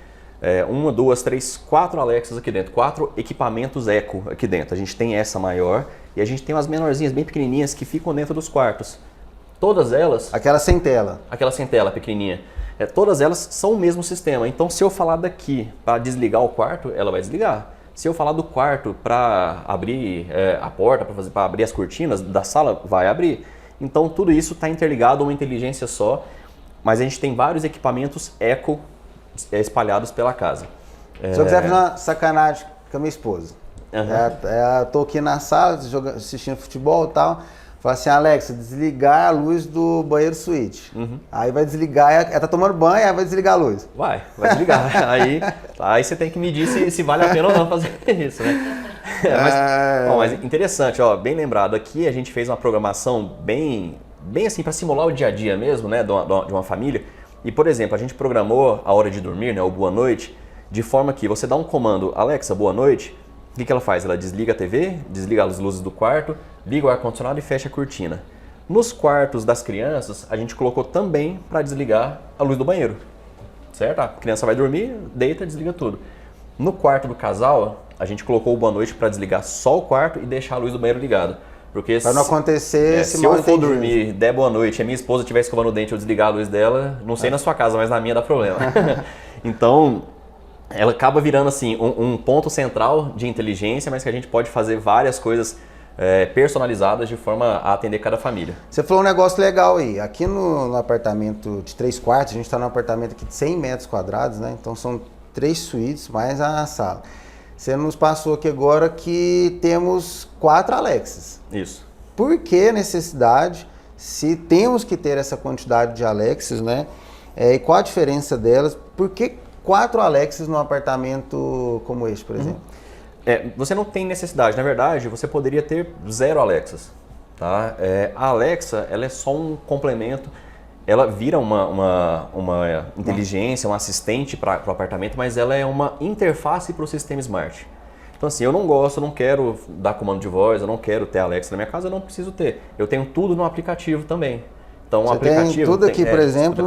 1, 2, 3, 4 Alexas aqui dentro. 4 equipamentos Echo aqui dentro. A gente tem essa maior e a gente tem umas menorzinhas, bem pequenininhas, que ficam dentro dos quartos. Todas elas... Aquela sem tela. Aquela sem tela, pequenininha. Todas elas são o mesmo sistema. Então, se eu falar daqui para desligar o quarto, ela vai desligar. Se eu falar do quarto para abrir a porta, para abrir as cortinas da sala, vai abrir. Então, tudo isso está interligado a uma inteligência só, mas a gente tem vários equipamentos eco espalhados pela casa. Se eu quiser fazer uma sacanagem com a minha esposa, tô aqui na sala assistindo futebol e tal, fala assim, Alexa, desligar a luz do banheiro suíte. Aí vai desligar, ela tá tomando banho, aí vai desligar a luz. Vai desligar. aí você tem que medir se vale a pena ou não fazer isso, né? Mas interessante, ó, bem lembrado, aqui a gente fez uma programação bem assim para simular o dia a dia mesmo, né, de uma família. E, por exemplo, a gente programou a hora de dormir, né, o boa noite, de forma que você dá um comando, Alexa, boa noite, o que ela faz? Ela desliga a TV, desliga as luzes do quarto, liga o ar-condicionado e fecha a cortina. Nos quartos das crianças, a gente colocou também para desligar a luz do banheiro, certo? A criança vai dormir, deita, desliga tudo. No quarto do casal, a gente colocou o boa noite para desligar só o quarto e deixar a luz do banheiro ligada. Porque para não acontecer esse se eu for dormir, der boa noite e a minha esposa estiver escovando o dente, eu desligar a luz dela, não sei na sua casa, mas na minha dá problema. Então, ela acaba virando assim um ponto central de inteligência, mas que a gente pode fazer várias coisas personalizadas de forma a atender cada família. Você falou um negócio legal aí. Aqui no apartamento de 3 quartos, a gente está num apartamento aqui de 100 metros quadrados, né? Então são 3 suítes mais a sala. Você nos passou aqui agora que temos 4 Alexas. Isso. Por que necessidade, se temos que ter essa quantidade de Alexas, né? E qual a diferença delas? Por que 4 Alexas num apartamento como este, por exemplo? Você não tem necessidade. Na verdade, você poderia ter 0 Alexas. Tá? A Alexa, ela é só um complemento. Ela vira uma inteligência, um assistente para o apartamento, mas ela é uma interface para o sistema Smart. Então assim, eu não quero dar comando de voz, eu não quero ter Alexa na minha casa, eu não preciso ter. Eu tenho tudo no aplicativo também. Então o aplicativo tem tudo aqui, por exemplo,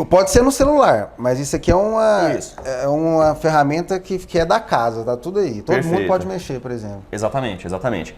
pode ser no celular, mas isso aqui é uma ferramenta que é da casa, tá tudo aí. Todo mundo pode mexer, por exemplo. Exatamente.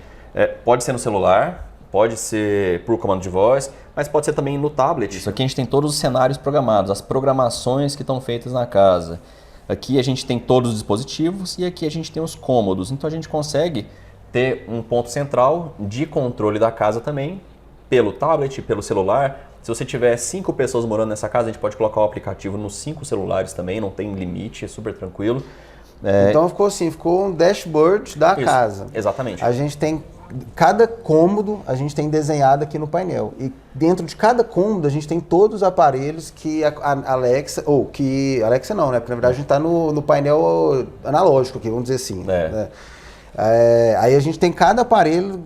Pode ser no celular, pode ser por comando de voz, mas pode ser também no tablet. Isso aqui a gente tem todos os cenários programados, as programações que estão feitas na casa. Aqui a gente tem todos os dispositivos e aqui a gente tem os cômodos. Então a gente consegue ter um ponto central de controle da casa também, pelo tablet, pelo celular. Se você tiver 5 pessoas morando nessa casa, a gente pode colocar o aplicativo nos 5 celulares também, não tem limite, é super tranquilo. Então ficou um dashboard da casa. Exatamente. A gente tem cada cômodo, a gente tem desenhado aqui no painel. E dentro de cada cômodo, a gente tem todos os aparelhos que a Alexa, Alexa não, né? Porque na verdade a gente está no painel analógico aqui, vamos dizer assim. Né? Aí a gente tem cada aparelho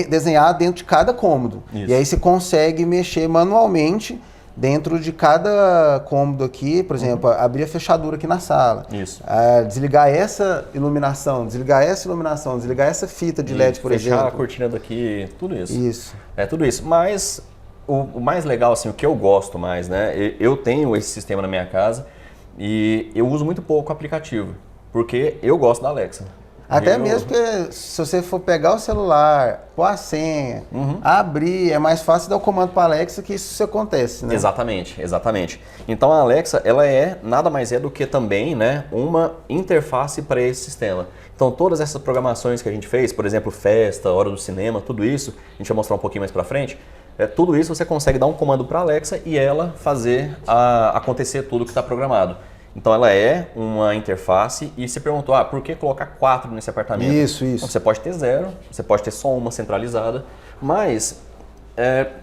desenhado dentro de cada cômodo. Isso. E aí você consegue mexer manualmente dentro de cada cômodo aqui, por exemplo, abrir a fechadura aqui na sala. Isso. Desligar essa iluminação, desligar essa fita de LED, por exemplo. Fechar a cortina daqui, tudo isso. Isso. Tudo isso. Mas o mais legal, assim, o que eu gosto mais, né? Eu tenho esse sistema na minha casa e eu uso muito pouco o aplicativo, porque eu gosto da Alexa. Até mesmo porque se você for pegar o celular, pôr a senha, abrir, é mais fácil dar o comando para a Alexa que isso acontece, né? Exatamente. Então a Alexa, ela nada mais é do que também, né, uma interface para esse sistema. Então todas essas programações que a gente fez, por exemplo, festa, hora do cinema, tudo isso, a gente vai mostrar um pouquinho mais para frente, tudo isso você consegue dar um comando para a Alexa e ela fazer acontecer tudo que está programado. Então ela é uma interface e você perguntou, por que colocar 4 nesse apartamento? Isso. Então, você pode ter 0, você pode ter só uma centralizada, mas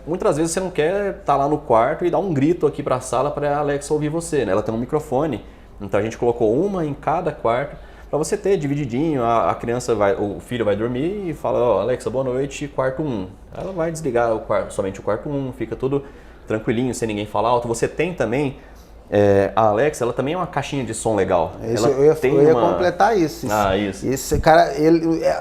muitas vezes você não quer estar lá no quarto e dar um grito aqui para a sala para a Alexa ouvir você, né? Ela tem um microfone, então a gente colocou uma em cada quarto para você ter divididinho, o filho vai dormir e fala, Alexa, boa noite, quarto 1. Ela vai desligar somente o quarto 1, fica tudo tranquilinho, sem ninguém falar alto. Você tem também a Alexa, ela também é uma caixinha de som legal. Eu ia completar isso. Isso. Cara,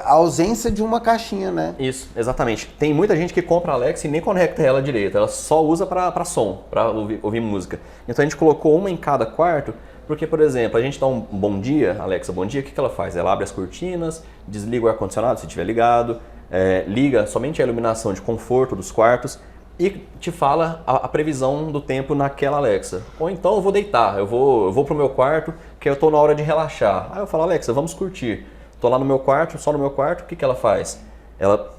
a ausência de uma caixinha, né? Isso, exatamente. Tem muita gente que compra a Alexa e nem conecta ela direito. Ela só usa para som, para ouvir música. Então a gente colocou uma em cada quarto, porque, por exemplo, a gente dá um bom dia, Alexa, bom dia, o que ela faz? Ela abre as cortinas, desliga o ar-condicionado se estiver ligado, liga somente a iluminação de conforto dos quartos e te fala a previsão do tempo naquela Alexa. Ou então eu vou deitar, eu vou pro meu quarto, que eu tô na hora de relaxar. Aí eu falo, Alexa, vamos curtir. Tô lá no meu quarto, só no meu quarto, o que ela faz? Ela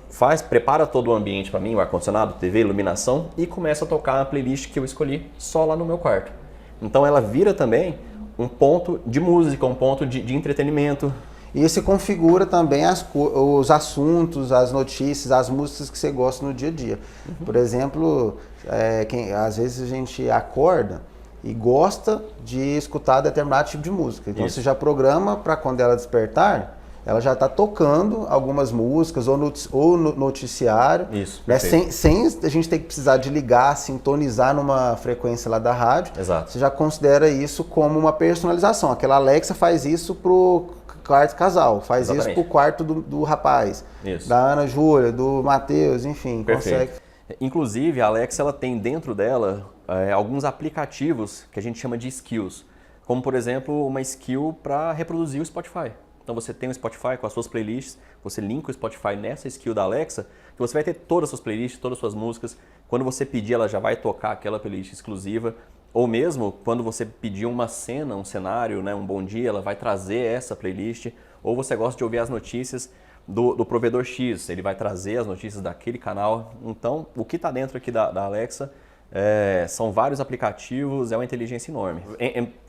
prepara todo o ambiente para mim, o ar-condicionado, TV, iluminação, e começa a tocar a playlist que eu escolhi só lá no meu quarto. Então ela vira também um ponto de música, um ponto de entretenimento. E você configura também os assuntos, as notícias, as músicas que você gosta no dia a dia. Por exemplo, às vezes a gente acorda e gosta de escutar determinado tipo de música. Então você já programa para quando ela despertar, ela já está tocando algumas músicas ou no noticiário. Isso, né? Sem a gente ter que precisar de ligar, sintonizar numa frequência lá da rádio. Exato. Você já considera isso como uma personalização. Aquela Alexa faz isso pro quarto casal, faz isso pro quarto do rapaz, da Ana Júlia, do Matheus, enfim, consegue. Inclusive, a Alexa ela tem dentro dela alguns aplicativos que a gente chama de skills, como por exemplo uma skill para reproduzir o Spotify. Então você tem o Spotify com as suas playlists, você linka o Spotify nessa skill da Alexa, que você vai ter todas as suas playlists, todas as suas músicas. Quando você pedir, ela já vai tocar aquela playlist exclusiva. Ou mesmo, quando você pedir uma cena, um cenário, né, um bom dia, ela vai trazer essa playlist. Ou você gosta de ouvir as notícias do provedor X, ele vai trazer as notícias daquele canal. Então, o que está dentro aqui da Alexa são vários aplicativos, é uma inteligência enorme.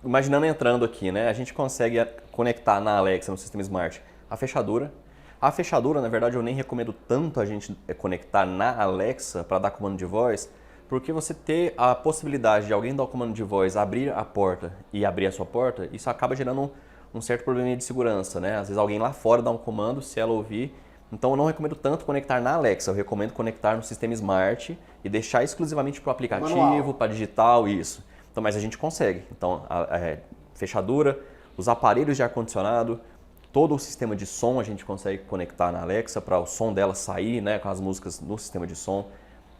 Imaginando entrando aqui, né, a gente consegue conectar na Alexa, no sistema Smart, a fechadura. A fechadura, na verdade, eu nem recomendo tanto a gente conectar na Alexa para dar comando de voz, porque você ter a possibilidade de alguém dar o comando de voz, abrir a porta e abrir a sua porta, isso acaba gerando um certo probleminha de segurança, né? Às vezes alguém lá fora dá um comando, se ela ouvir. Então eu não recomendo tanto conectar na Alexa, eu recomendo conectar no sistema Smart e deixar exclusivamente para o aplicativo, para digital, isso. Então, mas a gente consegue. Então, fechadura, os aparelhos de ar-condicionado, todo o sistema de som a gente consegue conectar na Alexa para o som dela sair, né, com as músicas no sistema de som.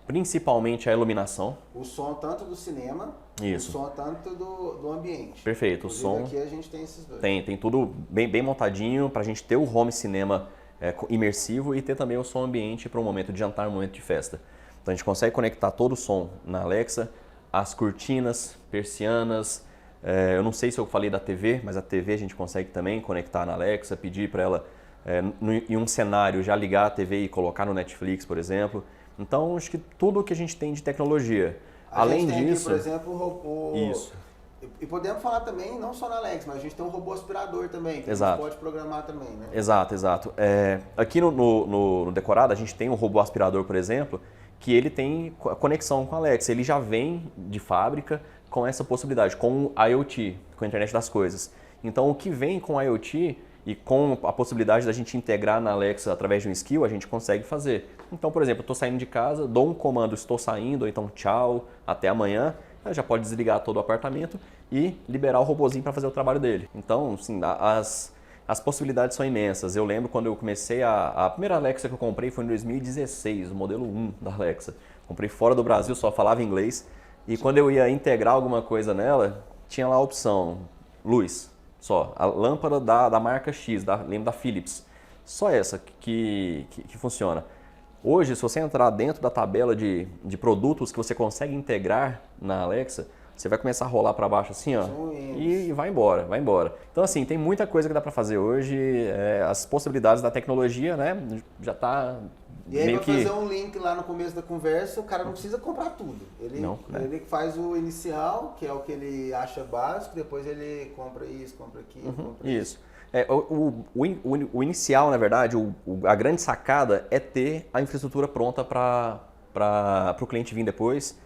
Principalmente a iluminação. O som tanto do cinema, isso. O som tanto do ambiente. Perfeito, o som. Aqui a gente tem esses dois. Tem tudo bem montadinho para a gente ter o home cinema imersivo e ter também o som ambiente para um momento de jantar, um momento de festa. Então a gente consegue conectar todo o som na Alexa, as cortinas, persianas. Eu não sei se eu falei da TV, mas a TV a gente consegue também conectar na Alexa, pedir para ela em um cenário já ligar a TV e colocar no Netflix, por exemplo. Então, acho que tudo que a gente tem de tecnologia. Além disso, aqui, por exemplo, o robô. Isso. E podemos falar também, não só na Alexa, mas a gente tem um robô aspirador também, que Exato. a gente pode programar também, né? Exato. Aqui no Decorado, a gente tem um robô aspirador, por exemplo, que ele tem conexão com a Alexa. Ele já vem de fábrica com essa possibilidade, com o IoT, com a internet das coisas. Então, o que vem com o IoT e com a possibilidade da gente integrar na Alexa através de um skill, a gente consegue fazer. Então, por exemplo, eu estou saindo de casa, dou um comando, estou saindo, ou então tchau, até amanhã, ela já pode desligar todo o apartamento e liberar o robozinho para fazer o trabalho dele. Então, assim, as possibilidades são imensas. Eu lembro quando eu comecei, a primeira Alexa que eu comprei foi em 2016, o modelo 1 da Alexa. Comprei fora do Brasil, só falava inglês. E quando eu ia integrar alguma coisa nela, tinha lá a opção luz. Só, a lâmpada da marca X, lembro da Philips. Só essa que funciona. Hoje, se você entrar dentro da tabela de produtos que você consegue integrar na Alexa, você vai começar a rolar para baixo assim, ó, e vai embora. Então, assim, tem muita coisa que dá para fazer hoje. As possibilidades da tecnologia, né, já tá e aí, meio pra que... fazer um link lá no começo da conversa, o cara não precisa comprar tudo. Ele faz o inicial, que é o que ele acha básico, depois ele compra isso, compra aquilo, compra isso. O inicial, na verdade, a grande sacada é ter a infraestrutura pronta para o cliente vir depois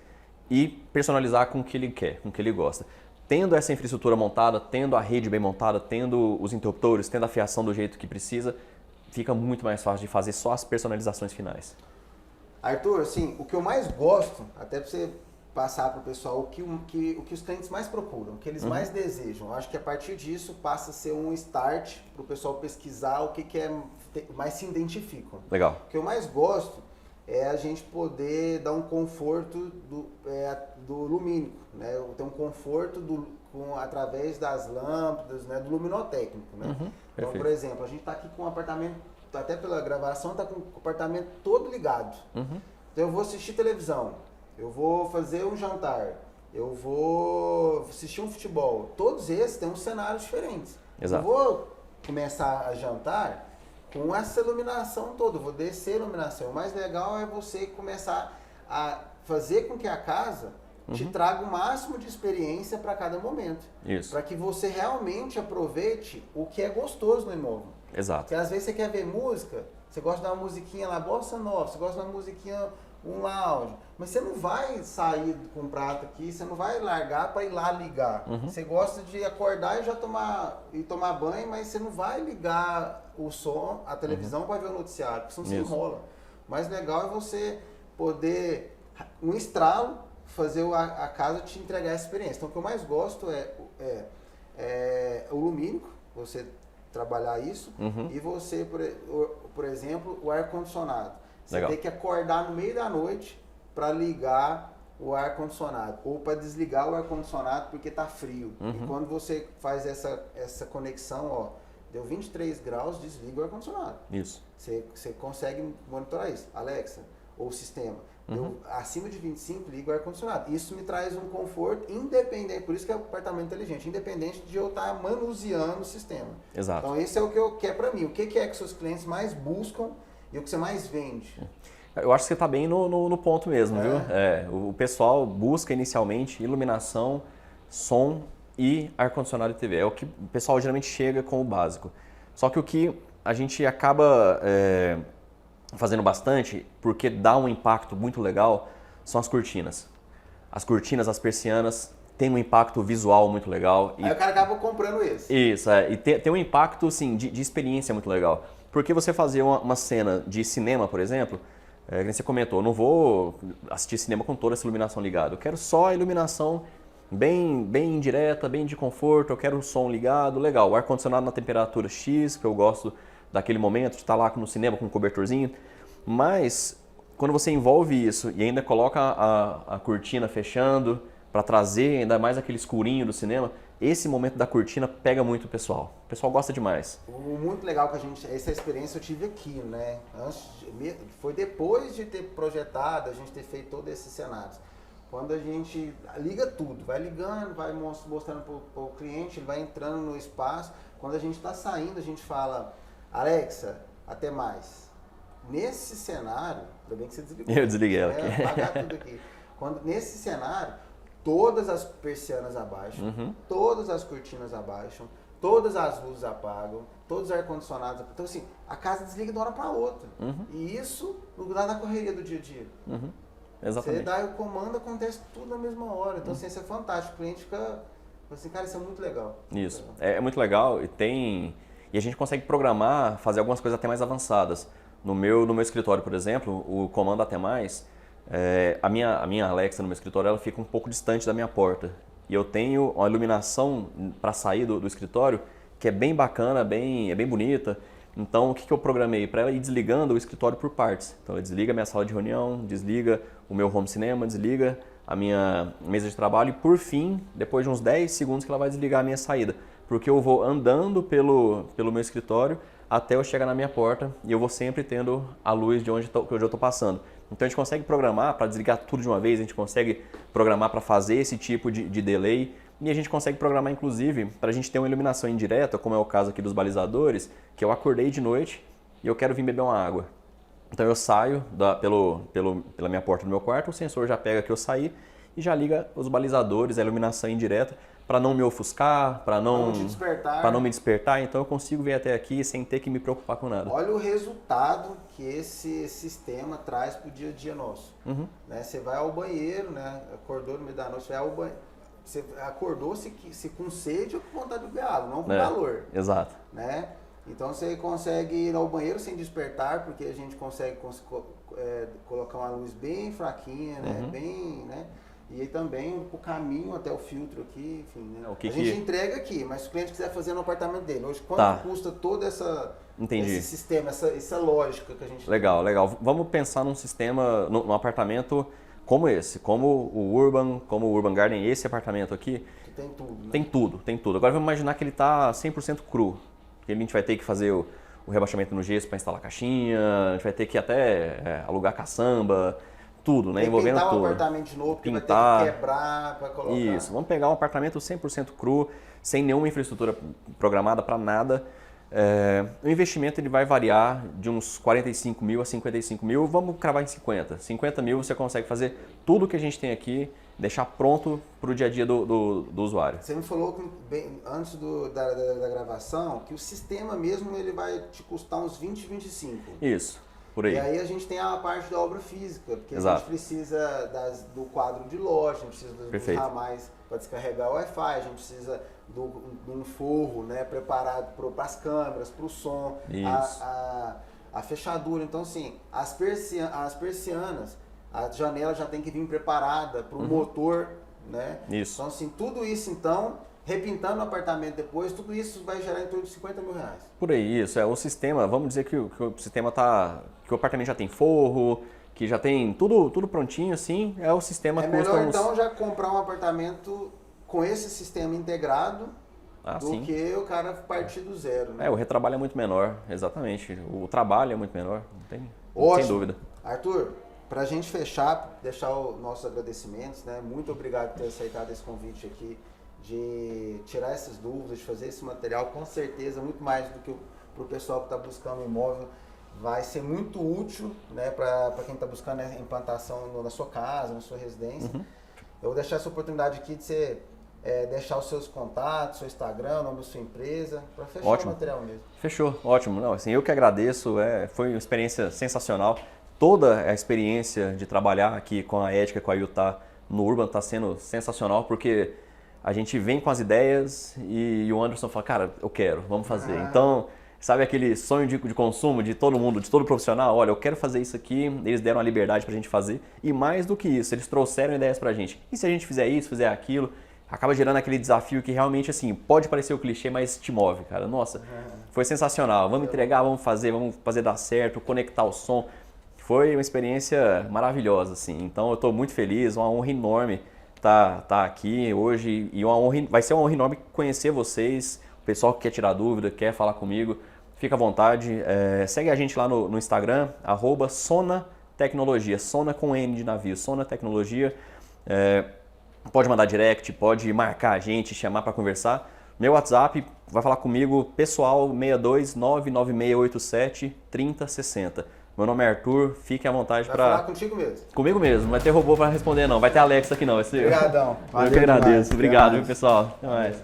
e personalizar com o que ele quer, com o que ele gosta. Tendo essa infraestrutura montada, tendo a rede bem montada, tendo os interruptores, tendo a fiação do jeito que precisa, fica muito mais fácil de fazer só as personalizações finais. Arthur, assim, o que eu mais gosto, até para você passar para o pessoal o que os clientes mais procuram, o que eles mais desejam. Acho que a partir disso passa a ser um start para o pessoal pesquisar o que mais se identificam. Legal. O que eu mais gosto é a gente poder dar um conforto do lumínico, né? Ter um conforto através das lâmpadas, né? Do luminotécnico, né? Então, por exemplo, a gente está aqui com um apartamento até pela gravação, está com o comportamento todo ligado. Então eu vou assistir televisão, eu vou fazer um jantar, eu vou assistir um futebol. Todos esses têm um cenários diferentes. Exato. Eu vou começar a jantar com essa iluminação toda, eu vou descer a iluminação. O mais legal é você começar a fazer com que a casa te traga o máximo de experiência para cada momento. Isso. Para que você realmente aproveite o que é gostoso no imóvel. Exato. Porque às vezes você quer ver música, você gosta de uma musiquinha lá, bossa nova, você gosta de uma musiquinha, um lounge, mas você não vai sair com um prato aqui, você não vai largar para ir lá ligar. Você gosta de acordar e já tomar banho, mas você não vai ligar o som, a televisão para ver o noticiário, porque senão você enrola. O mais legal é você poder, um estralo, fazer a casa te entregar essa experiência. Então o que eu mais gosto é o lumínico, você trabalhar isso, e você, por exemplo, o ar-condicionado. Você tem que acordar no meio da noite para ligar o ar-condicionado ou para desligar o ar-condicionado porque está frio. E quando você faz essa conexão, ó, deu 23 graus, desliga o ar-condicionado. Isso. Você consegue monitorar isso. Alexa, ou sistema, deu acima de 25, liga o ar-condicionado. Isso me traz um conforto independente, por isso que é o apartamento inteligente, independente de eu estar manuseando o sistema. Exato. Então esse é o que eu quero para mim. O que é que seus clientes mais buscam e o que você mais vende? Eu acho que você está bem no ponto mesmo, viu? O pessoal busca inicialmente iluminação, som e ar-condicionado e TV. É o que o pessoal geralmente chega com o básico. Só que o que a gente acaba fazendo bastante, porque dá um impacto muito legal, são as cortinas. As cortinas, as persianas, tem um impacto visual muito legal. Aí o cara acaba comprando esse. Isso, e tem um impacto assim, de experiência muito legal. Porque você fazer uma cena de cinema, por exemplo, como você comentou, eu não vou assistir cinema com toda essa iluminação ligada. Eu quero só a iluminação bem indireta, bem de conforto, eu quero o som ligado, legal. O ar-condicionado na temperatura X, que eu gosto daquele momento de estar lá no cinema com um cobertorzinho. Mas quando você envolve isso e ainda coloca a cortina fechando para trazer ainda mais aquele escurinho do cinema, esse momento da cortina pega muito o pessoal. O pessoal gosta demais. O muito legal que essa experiência eu tive aqui, né? Foi depois de ter projetado, a gente ter feito todos esses cenários. Quando a gente liga tudo, vai ligando, vai mostrando para o cliente, ele vai entrando no espaço. Quando a gente está saindo, a gente fala, Alexa, até mais. Nesse cenário, ainda bem que você desligou. Eu desliguei ela aqui. Apagar tudo aqui. Nesse cenário, todas as persianas abaixam, todas as cortinas abaixam, todas as luzes apagam, todos os ar-condicionados apagam. Então, assim, a casa desliga de uma hora para outra. E isso não dá na correria do dia a dia. Exatamente. Você dá o comando, acontece tudo na mesma hora. Então, assim, isso é fantástico. O cliente fica assim, cara, isso é muito legal. Isso, é muito legal e a gente consegue programar, fazer algumas coisas até mais avançadas. No meu escritório, por exemplo, o comando até mais, a minha Alexa no meu escritório, ela fica um pouco distante da minha porta. E eu tenho uma iluminação para sair do escritório que é bem bacana, é bem bonita. Então, o que eu programei? Para ela ir desligando o escritório por partes. Então, ela desliga a minha sala de reunião, desliga o meu home cinema, desliga a minha mesa de trabalho e, por fim, depois de uns 10 segundos que ela vai desligar a minha saída. Porque eu vou andando pelo meu escritório até eu chegar na minha porta e eu vou sempre tendo a luz de onde eu estou passando. Então, a gente consegue programar para desligar tudo de uma vez, a gente consegue programar para fazer esse tipo de delay. E a gente consegue programar, inclusive, para a gente ter uma iluminação indireta, como é o caso aqui dos balizadores, que eu acordei de noite e eu quero vir beber uma água. Então eu saio pela minha porta do meu quarto, o sensor já pega que eu saí e já liga os balizadores, a iluminação indireta, para não me ofuscar, para não me despertar. Então eu consigo vir até aqui sem ter que me preocupar com nada. Olha o resultado que esse sistema traz para o dia a dia nosso. Né? Você vai ao banheiro, né? Acordou no meio da noite, vai ao banheiro. Você acordou se com sede ou com vontade de beber água, não com calor. Exato. Né? Então você consegue ir ao banheiro sem despertar, porque a gente consegue colocar uma luz bem fraquinha, né? Bem, né? E aí também o caminho até o filtro aqui, enfim, né? A gente entrega aqui, mas se o cliente quiser fazer no apartamento dele, hoje quanto custa toda esse sistema, essa lógica que a gente Legal. Vamos pensar num sistema, num apartamento como esse, como o Urban Garden, esse apartamento aqui. Que tem tudo, né? Tem tudo. Agora vamos imaginar que ele está 100% cru. Que a gente vai ter que fazer o rebaixamento no gesso para instalar caixinha, a gente vai ter que até alugar caçamba, tudo, né? Envolvendo pintar tudo. Um apartamento de novo, porque pintar, vai ter que quebrar para colocar. Isso, vamos pegar um apartamento 100% cru, sem nenhuma infraestrutura programada para nada. O investimento ele vai variar de uns 45 mil a 55 mil, vamos cravar em 50. 50 mil você consegue fazer tudo que a gente tem aqui, deixar pronto para o dia a dia do usuário. Você me falou antes da gravação que o sistema mesmo ele vai te custar uns 20, 25. Isso, por aí. E aí a gente tem a parte da obra física, porque Exato. a gente precisa do quadro de loja, a gente precisa dos ramais para descarregar o Wi-Fi, a gente precisa de um forro, né, preparado para as câmeras, para o som, a fechadura. Então, assim, as persianas, a janela já tem que vir preparada para o motor, né? Isso. Então, assim, tudo isso, então, repintando o apartamento depois, tudo isso vai gerar em torno de 50 mil reais. Por aí, isso. O sistema, vamos dizer que o sistema tá, que o apartamento já tem forro, que já tem tudo prontinho, assim, o sistema custa melhor, então, já comprar um apartamento com esse sistema integrado do que o cara partir do zero, né? O retrabalho é muito menor, exatamente. O trabalho é muito menor, não tem sem dúvida. Arthur, para a gente fechar, deixar os nossos agradecimentos, né? Muito obrigado por ter aceitado esse convite aqui, de tirar essas dúvidas, de fazer esse material, com certeza, muito mais do que para o pessoal que está buscando um imóvel, vai ser muito útil, né, para quem está buscando a implantação na sua casa, na sua residência. Eu vou deixar essa oportunidade aqui de você deixar os seus contatos, seu Instagram, o nome da sua empresa, para fechar o material mesmo. Fechou, ótimo. Não, assim, eu que agradeço, foi uma experiência sensacional. Toda a experiência de trabalhar aqui com a Ética, com a Utah no Urban está sendo sensacional, porque a gente vem com as ideias e o Anderson fala, cara, eu quero, vamos fazer. Então, sabe aquele sonho de consumo de todo mundo, de todo profissional? Olha, eu quero fazer isso aqui, eles deram a liberdade pra gente fazer. E mais do que isso, eles trouxeram ideias pra gente. E se a gente fizer isso, fizer aquilo, acaba gerando aquele desafio que realmente, assim, pode parecer o clichê, mas te move, cara. Nossa, foi sensacional. Vamos entregar, vamos fazer dar certo, conectar o som. Foi uma experiência maravilhosa, assim. Então, eu tô muito feliz, uma honra enorme tá aqui hoje. E vai ser uma honra enorme conhecer vocês, o pessoal que quer tirar dúvida, quer falar comigo. Fica à vontade, segue a gente lá no Instagram, @sonatecnologia, Sona com N de navio, Sona Tecnologia. Pode mandar direct, pode marcar a gente, chamar para conversar. Meu WhatsApp, vai falar comigo, pessoal 62 99687 3060. Meu nome é Arthur, fique à vontade para... Vai falar contigo mesmo. Comigo mesmo, não vai ter robô para responder não, vai ter Alexa aqui não. Obrigadão. Eu que agradeço, obrigado, pessoal. Até mais.